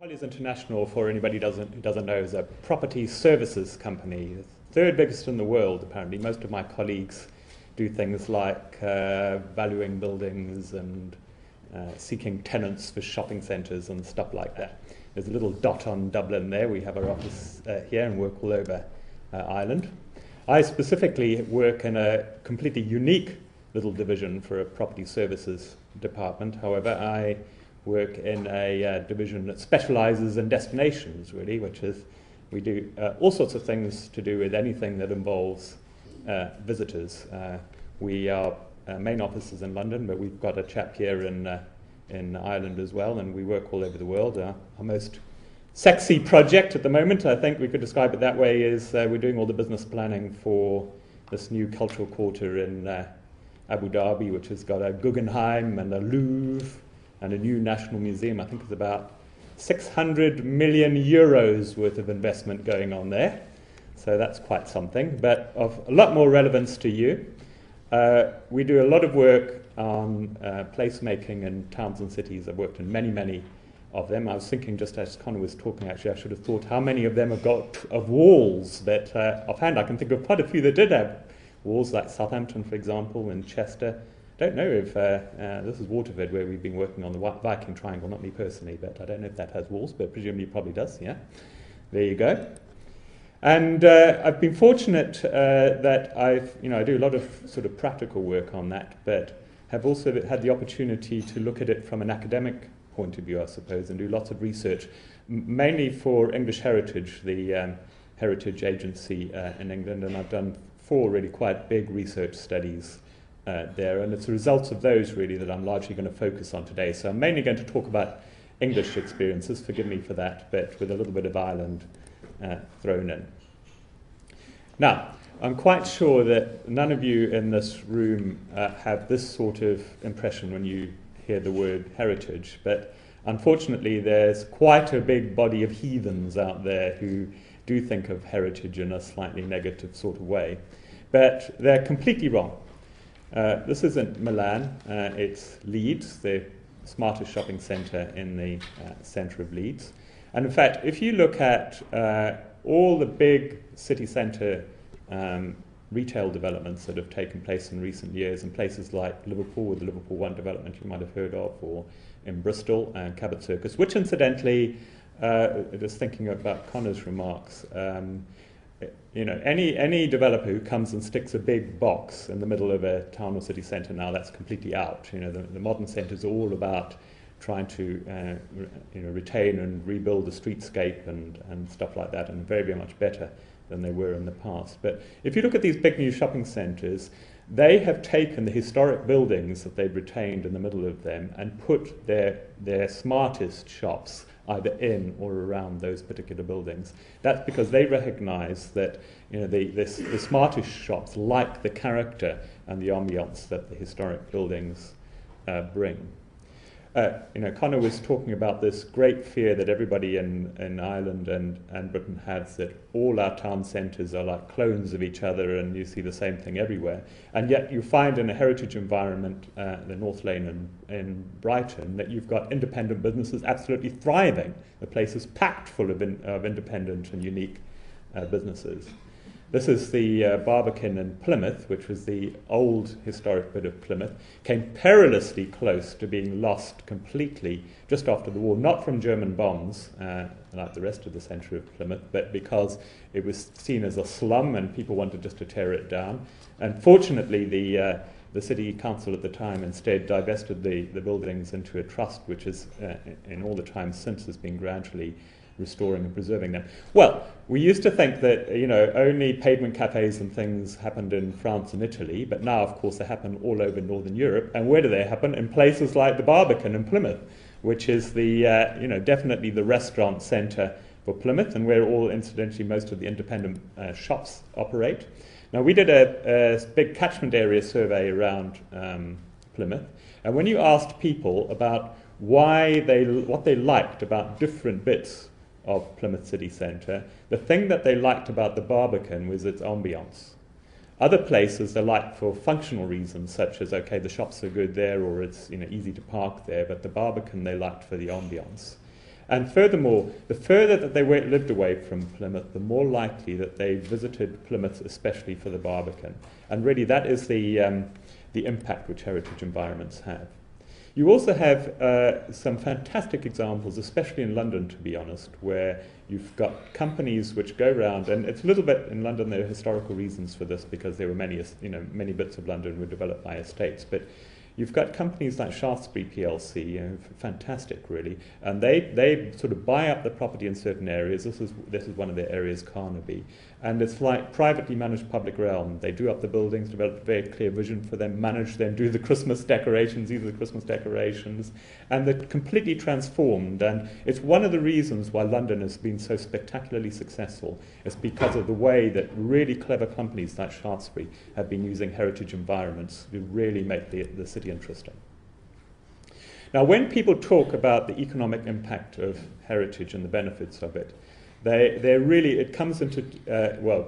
Colliers International, for anybody who doesn't know, is a property services company. The third biggest in the world, apparently. Most of my colleagues do things like valuing buildings and seeking tenants for shopping centres and stuff like that. There's a little dot on Dublin there. We have our office here and work all over Ireland. I specifically work in a completely unique little division for a property services department. However, I work in a division that specialises in destinations, really, which is we do all sorts of things to do with anything that involves visitors. We are main offices in London, but we've got a chap here in Ireland as well, and we work all over the world. Our most sexy project at the moment, I think we could describe it that way, is we're doing all the business planning for this new cultural quarter in Abu Dhabi, which has got a Guggenheim and a Louvre and a new national museum. I think it's about 600 million euros worth of investment going on there. So that's quite something. But of a lot more relevance to you, we do a lot of work on placemaking in towns and cities. I've worked in many, many of them. I was thinking, just as Connor was talking, actually, I should have thought how many of them have got of walls that, offhand, I can think of quite a few that did have walls, like Southampton, for example, and Chester. I don't know if this is Waterford, where we've been working on the Viking Triangle, not me personally, but I don't know if that has walls, but presumably it probably does, yeah. There you go. And I've been fortunate that I do a lot of sort of practical work on that, but have also had the opportunity to look at it from an academic point of view, I suppose, and do lots of research, mainly for English Heritage, the heritage agency in England, and I've done 4 really quite big research studies there, and it's the results of those really that I'm largely going to focus on today. So I'm mainly going to talk about English experiences, forgive me for that, but with a little bit of Ireland thrown in. Now, I'm quite sure that none of you in this room have this sort of impression when you hear the word heritage, but unfortunately there's quite a big body of heathens out there who do think of heritage in a slightly negative sort of way, but they're completely wrong. This isn't Milan, it's Leeds, the smartest shopping centre in the centre of Leeds. And in fact, if you look at all the big city centre retail developments that have taken place in recent years in places like Liverpool, with the Liverpool One development you might have heard of, or in Bristol and Cabot Circus, which incidentally, just thinking about Connor's remarks, any developer who comes and sticks a big box in the middle of a town or city centre now, that's completely out. The modern centres are all about trying to retain and rebuild the streetscape and stuff like that, and very, very much better than they were in the past. But if you look at these big new shopping centres, they have taken the historic buildings that they've retained in the middle of them and put their smartest shops either in or around those particular buildings. That's because they recognise that the smartest shops like the character and the ambience that the historic buildings bring. Connor was talking about this great fear that everybody in Ireland and Britain has, that all our town centres are like clones of each other and you see the same thing everywhere. And yet you find in a heritage environment, the North Lane in Brighton, that you've got independent businesses absolutely thriving. The place is packed full of independent and unique businesses. This is the Barbican in Plymouth, which was the old historic bit of Plymouth, came perilously close to being lost completely just after the war, not from German bombs, like the rest of the centre of Plymouth, but because it was seen as a slum and people wanted just to tear it down. And fortunately, the city council at the time instead divested the buildings into a trust, which is, in all the time since, has been gradually restoring and preserving them. Well, we used to think that only pavement cafes and things happened in France and Italy, but now, of course, they happen all over Northern Europe. And where do they happen? In places like the Barbican in Plymouth, which is the definitely the restaurant centre for Plymouth, and where incidentally most of the independent shops operate. Now, we did a big catchment area survey around Plymouth, and when you asked people about what they liked about different bits of Plymouth city centre, the thing that they liked about the Barbican was its ambience. Other places they liked for functional reasons, such as, the shops are good there, or it's easy to park there, but the Barbican they liked for the ambience. And furthermore, the further that they lived away from Plymouth, the more likely that they visited Plymouth, especially for the Barbican. And really, that is the impact which heritage environments have. You also have some fantastic examples, especially in London, to be honest, where you've got companies which go around, and it's a little bit in London. There are historical reasons for this because there were many bits of London were developed by estates, but you've got companies like Shaftesbury PLC, fantastic really, and they sort of buy up the property in certain areas. This is one of their areas, Carnaby, and it's like privately managed public realm. They do up the buildings, develop a very clear vision for them, manage them, do the Christmas decorations, these are the Christmas decorations, and they're completely transformed. And it's one of the reasons why London has been so spectacularly successful. It's because of the way that really clever companies like Shaftesbury have been using heritage environments to really make the city interesting. Now, when people talk about the economic impact of heritage and the benefits of it, it comes into,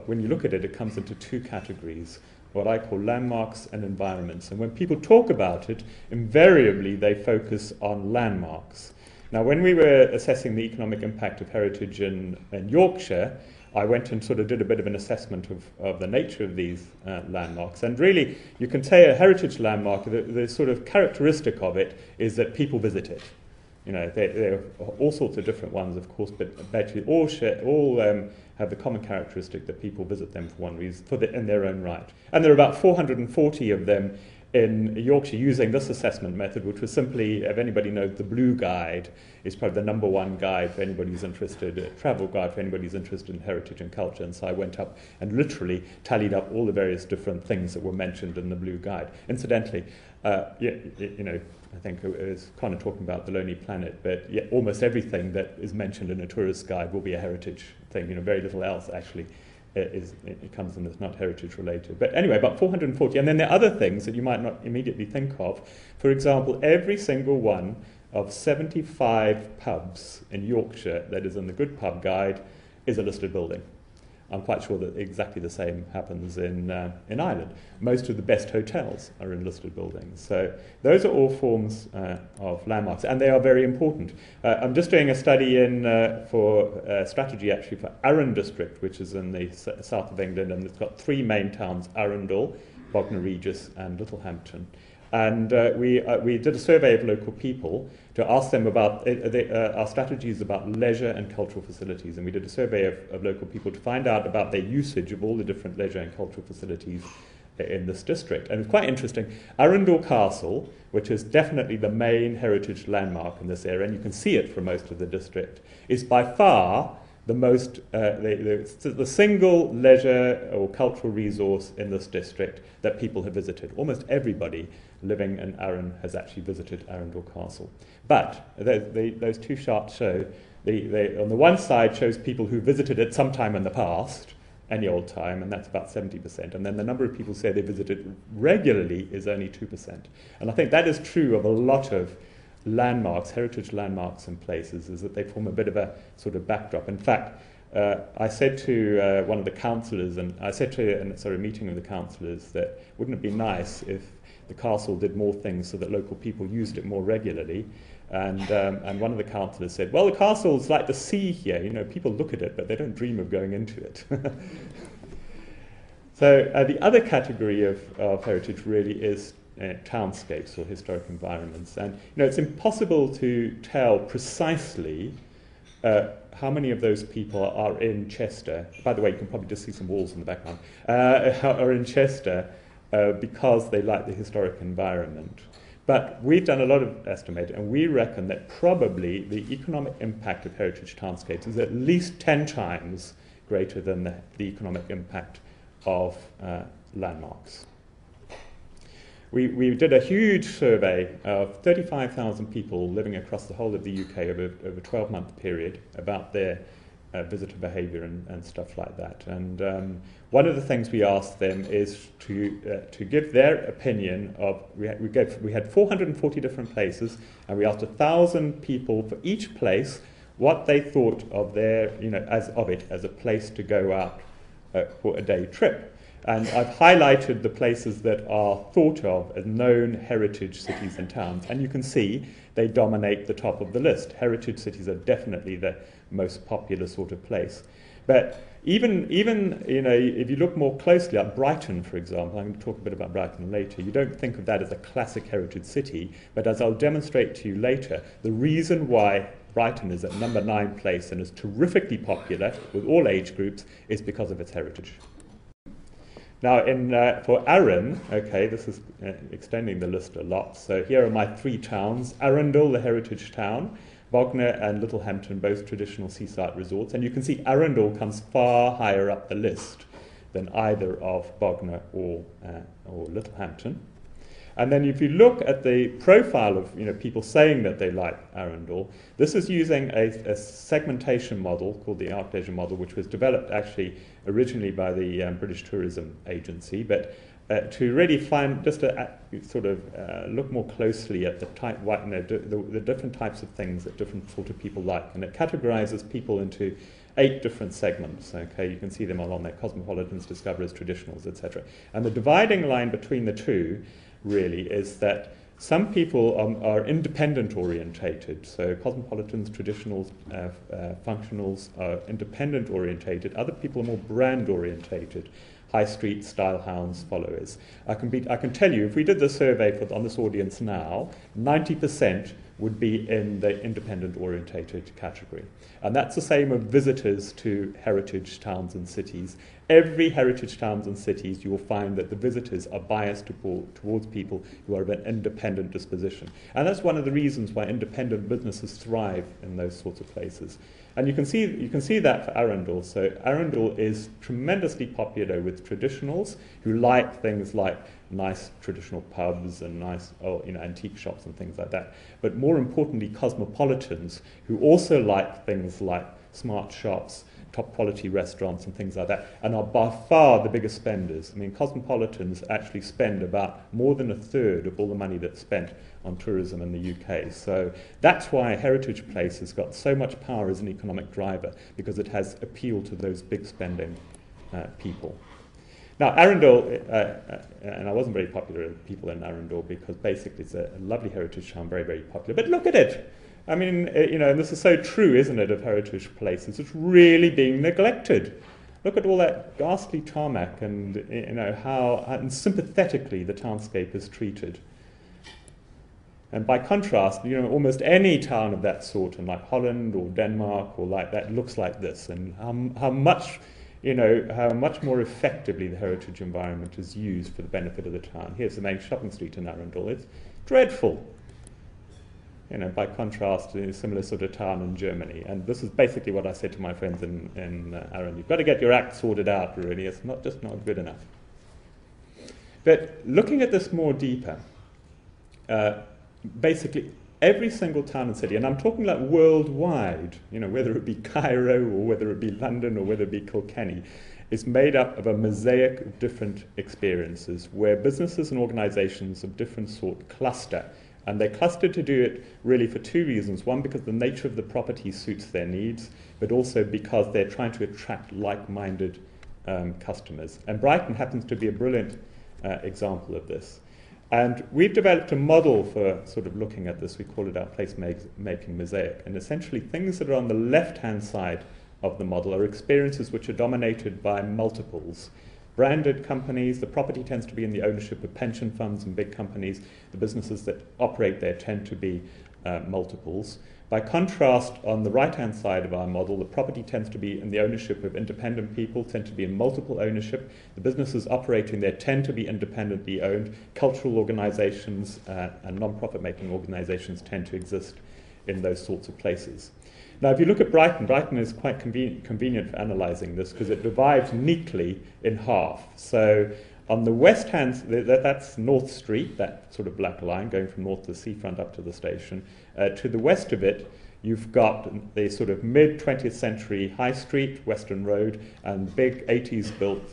when you look at it, it comes into two categories, what I call landmarks and environments. And when people talk about it, invariably they focus on landmarks. Now, when we were assessing the economic impact of heritage in Yorkshire, I went and sort of did a bit of an assessment of the nature of these landmarks. And really, you can say a heritage landmark, the sort of characteristic of it is that people visit it. There are all sorts of different ones, of course, but basically all have the common characteristic that people visit them for one reason, in their own right. And there are about 440 of them in Yorkshire using this assessment method, which was simply, if anybody knows, the Blue Guide is probably the number one guide for anybody who's interested, a travel guide for anybody who's interested in heritage and culture. And so I went up and literally tallied up all the various different things that were mentioned in the Blue Guide. Incidentally, I think it was kind of talking about the Lonely Planet, but almost everything that is mentioned in a tourist guide will be a heritage thing. Very little else actually it comes in that's not heritage related. But anyway, about 440. And then there are other things that you might not immediately think of. For example, every single one of 75 pubs in Yorkshire that is in the Good Pub Guide is a listed building. I'm quite sure that exactly the same happens in Ireland. Most of the best hotels are in listed buildings. So those are all forms of landmarks, and they are very important. I'm just doing a study for strategy actually for Arran district, which is in the south of England, and it's got three main towns: Arundel, Bognor Regis, and Littlehampton. And we did a survey of local people to ask them about our strategies about leisure and cultural facilities. And we did a survey of local people to find out about their usage of all the different leisure and cultural facilities in this district. And it's quite interesting. Arundel Castle, which is definitely the main heritage landmark in this area, and you can see it from most of the district, is by far the most the single leisure or cultural resource in this district that people have visited. Almost everybody living in Arran has actually visited Arundel Castle. But those two charts show, on the one side shows people who visited it sometime in the past, any old time, and that's about 70%. And then the number of people who say they visited regularly is only 2%. And I think that is true of a lot of landmarks, heritage landmarks and places, is that they form a bit of a sort of backdrop. In fact, I said to one of the councillors, and I said to a meeting of the councillors, that wouldn't it be nice if the castle did more things so that local people used it more regularly? And one of the councillors said, well, the castle's like the sea here, people look at it, but they don't dream of going into it. So the other category of heritage really is townscapes or historic environments. And it's impossible to tell precisely how many of those people are in Chester. By the way, you can probably just see some walls in the background. Are in Chester because they like the historic environment. But we've done a lot of estimating, and we reckon that probably the economic impact of heritage townscapes is at least 10 times greater than the economic impact of landmarks. We did a huge survey of 35,000 people living across the whole of the UK over a 12-month period about their visitor behaviour and stuff like that. And one of the things we asked them is to give their opinion of. We had 440 different places, and we asked 1,000 people for each place what they thought of their as a place to go out for a day trip. And I've highlighted the places that are thought of as known heritage cities and towns. And you can see they dominate the top of the list. Heritage cities are definitely the most popular sort of place. But even if you look more closely at Brighton, for example, I'm going to talk a bit about Brighton later, you don't think of that as a classic heritage city, but as I'll demonstrate to you later, the reason why Brighton is at number 9 place and is terrifically popular with all age groups is because of its heritage. Now, for Arran, okay, this is extending the list a lot. So here are my 3 towns. Arundel, the heritage town, Bognor and Littlehampton, both traditional seaside resorts. And you can see Arundel comes far higher up the list than either of Bognor or Littlehampton. And then if you look at the profile of people saying that they like Arundel, this is using a segmentation model called the Arctasia model, which was developed actually originally by the British Tourism Agency, but to really find, just to sort of look more closely at the type, the different types of things that different sort of people like. And it categorizes people into 8 different segments. Okay, you can see them all on there: cosmopolitans, discoverers, traditionals, etc. And the dividing line between the two really is that some people are independent orientated. So cosmopolitans, traditionals, functionals are independent orientated. Other people are more brand orientated. High street style hounds, followers. I can tell you, if we did the survey on this audience now, 90% would be in the independent orientated category. And that's the same of visitors to heritage towns and cities. Every heritage towns and cities, you will find that the visitors are biased towards people who are of an independent disposition. And that's one of the reasons why independent businesses thrive in those sorts of places. And you can see that for Arundel. So Arundel is tremendously popular with traditionals who like things like nice traditional pubs and nice antique shops and things like that. But more importantly, cosmopolitans who also like things like smart shops, top quality restaurants and things like that, and are by far the biggest spenders. I mean, cosmopolitans actually spend about more than 1/3 of all the money that's spent on tourism in the UK. So that's why a heritage place has got so much power as an economic driver, because it has appeal to those big spending people. Now, Arundel, and I wasn't very popular with people in Arundel because basically it's a lovely heritage town, very, very popular. But look at it. I mean, and this is so true, isn't it, of heritage places? It's really being neglected. Look at all that ghastly tarmac and, how unsympathetically the townscape is treated. And by contrast, almost any town of that sort, in like Holland or Denmark or like that, looks like this, and how much more effectively the heritage environment is used for the benefit of the town. Here's the main shopping street in Arundel. It's dreadful. By contrast to a similar sort of town in Germany. And this is basically what I said to my friends in Arundel. You've got to get your act sorted out, really. It's not good enough. But looking at this more deeper, basically every single town and city, and I'm talking like worldwide, whether it be Cairo or whether it be London or whether it be Kilkenny, is made up of a mosaic of different experiences where businesses and organizations of different sort cluster. And they cluster to do it really for 2 reasons. One, because the nature of the property suits their needs, but also because they're trying to attract like-minded customers. And Brighton happens to be a brilliant example of this. And we've developed a model for sort of looking at this. We call it our place-making mosaic. And essentially things that are on the left-hand side of the model are experiences which are dominated by multiples. Branded companies, the property tends to be in the ownership of pension funds and big companies. The businesses that operate there tend to be multiples. By contrast, on the right-hand side of our model, the property tends to be in the ownership of independent people, tend to be in multiple ownership. The businesses operating there tend to be independently owned. Cultural organizations and non-profit making organizations tend to exist in those sorts of places. Now, if you look at Brighton is quite convenient for analysing this because it divides neatly in half. So on the west hand, that's North Street, that sort of black line going from north to the seafront up to the station. To the west of it, you've got the sort of mid-20th century High Street, Western Road, and big 80s built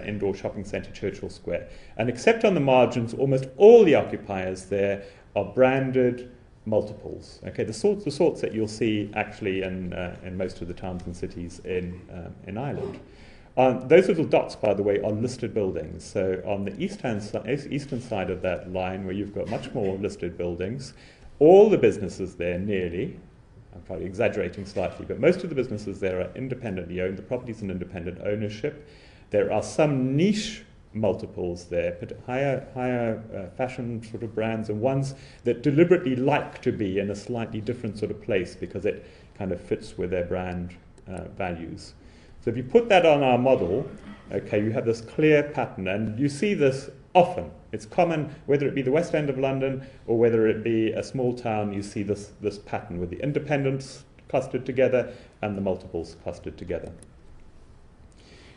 indoor shopping centre, Churchill Square. And except on the margins, almost all the occupiers there are branded multiples. Okay, the sorts that you'll see actually in most of the towns and cities in Ireland. Those little dots, by the way, are listed buildings. So on the eastern side of that line, where you've got much more listed buildings, all the businesses there nearly, I'm probably exaggerating slightly, but most of the businesses there are independently owned. The property's an independent ownership. There are some niche multiples there, but higher fashion sort of brands, and ones that deliberately like to be in a slightly different sort of place because it kind of fits with their brand values. So if you put that on our model, okay, you have this clear pattern, and you see this often. It's common, whether it be the West End of London or whether it be a small town, you see this pattern with the independents clustered together and the multiples clustered together.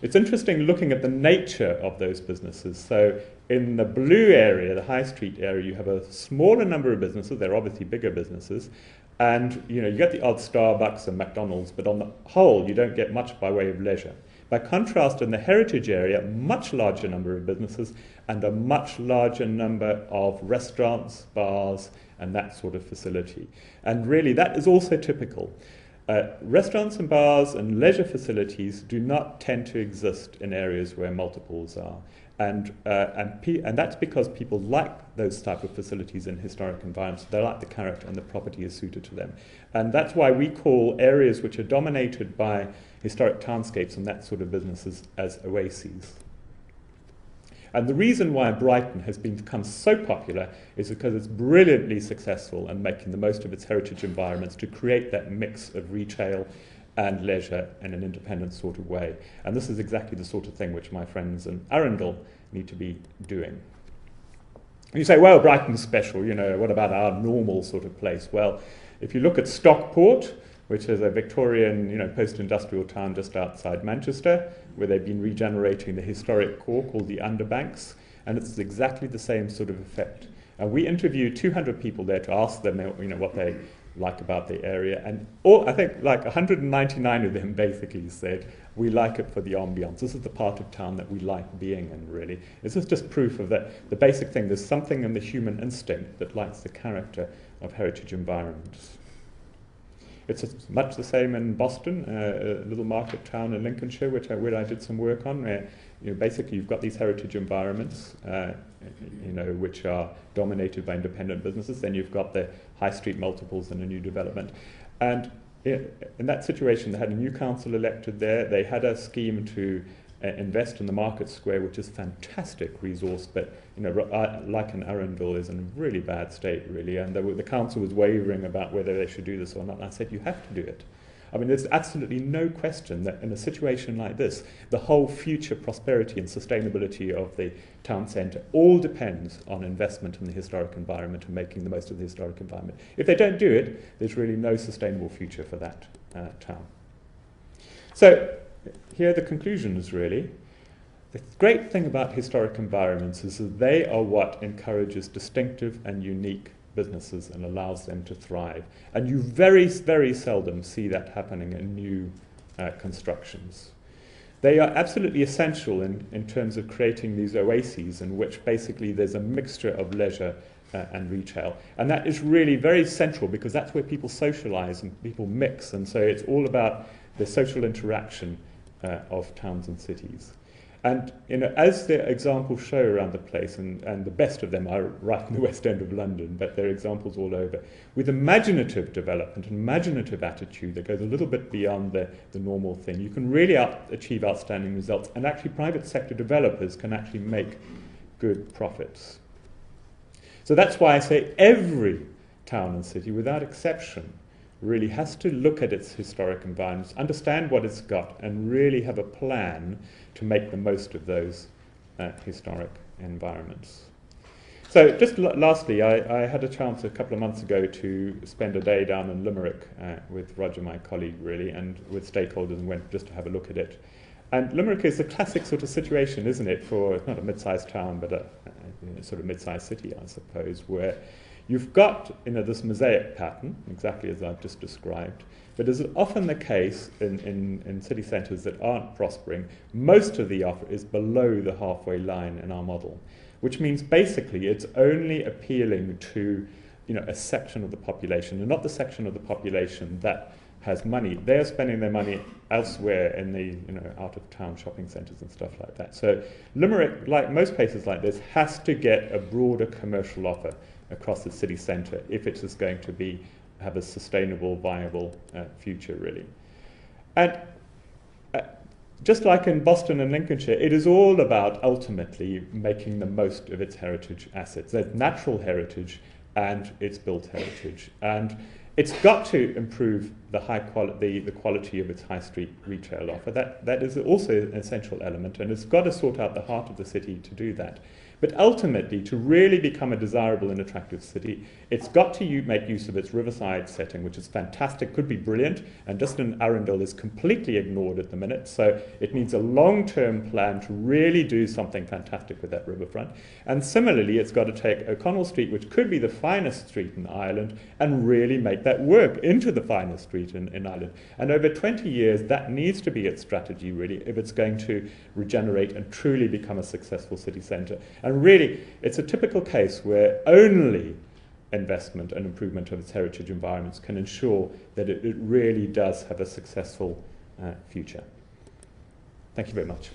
It's interesting looking at the nature of those businesses. So in the blue area, the high street area, you have a smaller number of businesses. They're obviously bigger businesses. And you get the odd Starbucks and McDonald's, but on the whole, you don't get much by way of leisure. By contrast, in the heritage area, much larger number of businesses and a much larger number of restaurants, bars, and that sort of facility. And really, that is also typical. Restaurants and bars and leisure facilities do not tend to exist in areas where multiples are. And that's because people like those type of facilities in historic environments. They like the character and the property is suited to them. And that's why we call areas which are dominated by historic townscapes and that sort of businesses as oases. And the reason why Brighton has become so popular is because it's brilliantly successful in making the most of its heritage environments to create that mix of retail and leisure in an independent sort of way. And this is exactly the sort of thing which my friends in Arundel need to be doing. You say, well, Brighton's special, what about our normal sort of place? Well, if you look at Stockport, which is a Victorian, post-industrial town just outside Manchester, where they've been regenerating the historic core called the Underbanks, and it's exactly the same sort of effect. We interviewed 200 people there to ask them, what they like about the area, and I think like 199 of them basically said, we like it for the ambience. This is the part of town that we like being in, really. This is just proof of that. The basic thing, there's something in the human instinct that likes the character of heritage environments. It's much the same in Boston, a little market town in Lincolnshire, where I did some work on, where basically you've got these heritage environments, which are dominated by independent businesses. Then you've got the high street multiples in a new development. And in that situation, they had a new council elected there. They had a scheme to invest in the market square, which is fantastic resource, but like in Arundel, is in a really bad state, really. And the council was wavering about whether they should do this or not. And I said, you have to do it. I mean, there's absolutely no question that in a situation like this, the whole future prosperity and sustainability of the town centre all depends on investment in the historic environment and making the most of the historic environment. If they don't do it, there's really no sustainable future for that town. So here are the conclusions, really. The great thing about historic environments is that they are what encourages distinctive and unique businesses and allows them to thrive. And you very, very seldom see that happening in new constructions. They are absolutely essential in terms of creating these oases in which basically there's a mixture of leisure and retail. And that is really very central because that's where people socialize and people mix. And so it's all about the social interaction of towns and cities. And as the examples show around the place, and the best of them are right in the West End of London, but there are examples all over, with imaginative development and imaginative attitude that goes a little bit beyond the normal thing, you can really achieve outstanding results, and actually private sector developers can actually make good profits. So that's why I say every town and city, without exception, really has to look at its historic environments, understand what it's got, and really have a plan to make the most of those historic environments. So just lastly, I had a chance a couple of months ago to spend a day down in Limerick with Roger, my colleague, really, and with stakeholders, and went just to have a look at it. And Limerick is a classic sort of situation, isn't it, for it's not a mid-sized town, but a sort of mid-sized city, I suppose, where you've got this mosaic pattern, exactly as I've just described, but as is often the case in city centres that aren't prospering, most of the offer is below the halfway line in our model, which means basically it's only appealing to a section of the population, and not the section of the population that has money, they're spending their money elsewhere in the out-of-town shopping centres and stuff like that. So Limerick, like most places like this, has to get a broader commercial offer across the city centre if it is going to have a sustainable, viable future, really. And just like in Boston and Lincolnshire, it is all about ultimately making the most of its heritage assets. There's natural heritage and its built heritage. And it's got to improve the quality of its high street retail offer. That is also an essential element, and it's got to sort out the heart of the city to do that. But ultimately, to really become a desirable and attractive city, it's got to make use of its riverside setting, which is fantastic, could be brilliant, and just in Arundel is completely ignored at the minute. So it needs a long-term plan to really do something fantastic with that riverfront. And similarly, it's got to take O'Connell Street, which could be the finest street in Ireland, and really make that work into the finest street in Ireland. And over 20 years, that needs to be its strategy, really, if it's going to regenerate and truly become a successful city centre. And really, it's a typical case where only investment and improvement of its heritage environments can ensure that it really does have a successful future. Thank you very much.